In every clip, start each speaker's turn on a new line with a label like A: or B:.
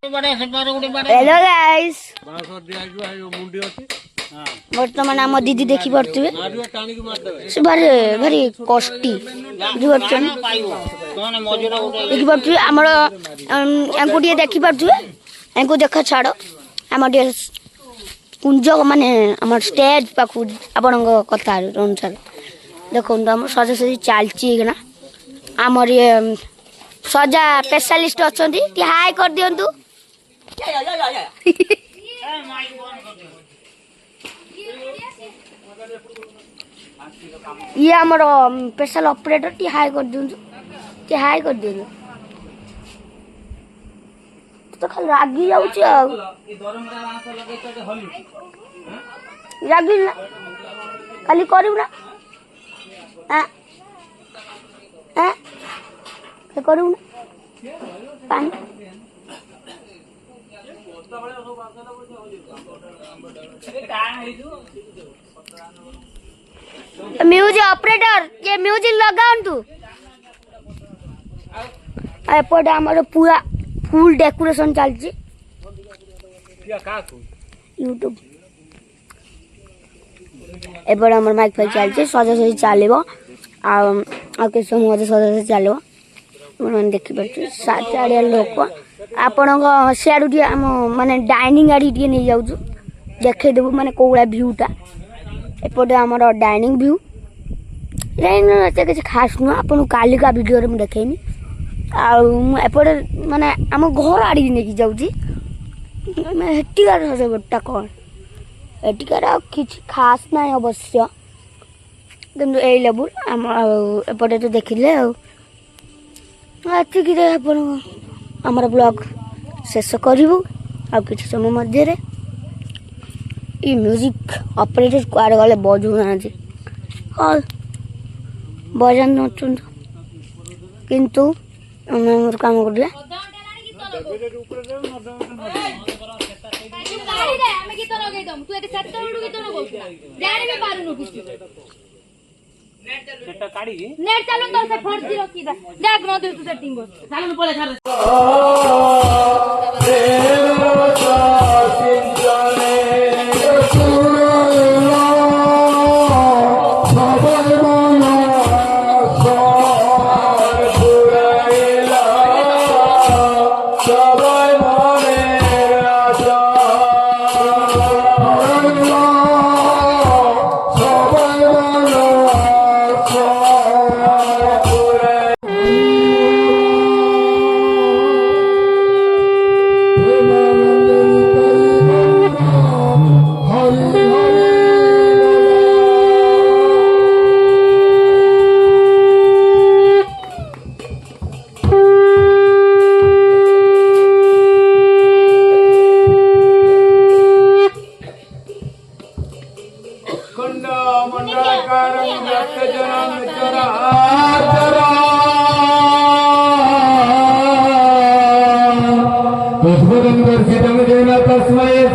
A: hello guys बर्तमान आम दीदी देखी पारे से भारी भारी कष्टी देखी पारे आमर देखी पारे देख छाड़ आम कुंज माने आम स्टेज पाख आपण कथा अनुसार देखो आम सजासजी चलती आमर ये सजा स्पेशलिस्ट अच्छा हाय कर दिंतु ये आमर स्पेशल ऑपरेटर टी हाय कर दिंतु हाय कर दिंतु तो खाली रागी जाऊची रागी ना खाली करू ना करू ना पानी म्यूजिक ऑपरेटर ये म्यूजिक लगाउंतु एपटे आमर पूरा फुल डेकोरेशन चलची यूट्यूब एपटे आमर माइक फाइक चलची सजासजी चलो आ किस समय सजासजी चलो मैंने देखिए चारिया लोक आपण सियाड़ू आम माने डाइनिंग आड़ी टे नहीं जाऊँ देखेदेबू माने कौड़ा भ्यूटा एपटे आमर डाइनिंग भ्यू डाइनिंग किसी खास नुह आपन कालिका वीडियो में देखेनी आपटे माने आम घर आड़ी नहीं जाऊँगी हेटिकार सजगटा कौन हेटिकार किसी खास ना अवश्य किंतु ए लेवल आम एपटे तो देखिले आमर ब्लॉग शेष करूँ आ किसी समय मध्य ये म्यूजिक ऑपरेटर कुआड़े गले बजाऊना हाँ बजा नचु किंतु काम कर नेट चालू तो से फर्स्ट जीरो की जाग न दे तू सेटिंग बस चालू पळे छाड़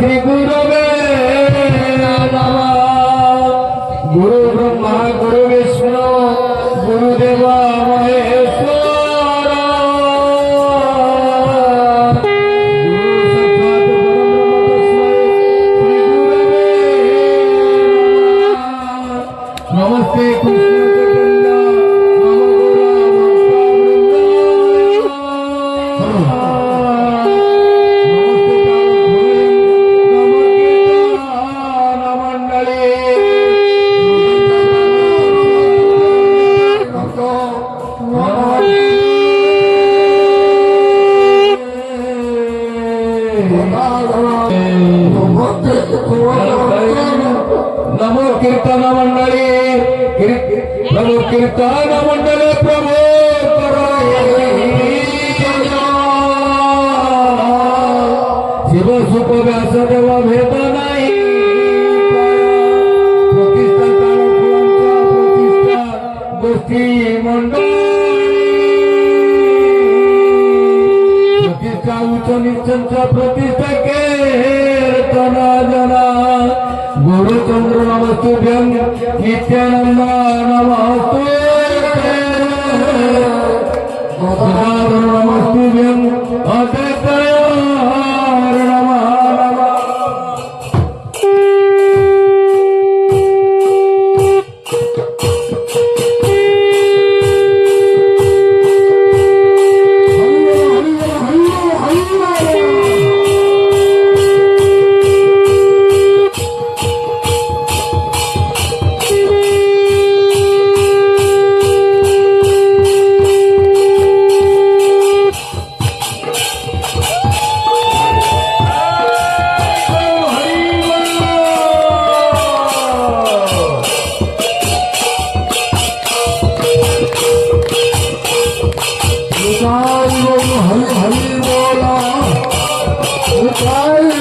A: श्री गुरुवे गुरु ब्रह्मा गुरु विष्णु गुरुदेव महेश्वर नमस्ते नमो कीर्तन मंडली नमो कीर्तन मंडले प्रभु शिव सुख व्यास देव भेद नहीं प्रतिष्ठा गोष्ठी मंडल प्रतिष्ठा उच्च निश्चंच प्रतिष्ठा के तना जना गुरुचंद्र नमस्तुभ्यं नित्यानंद नमस्तुते नमस्तुभ्यं अद्वैत
B: Hare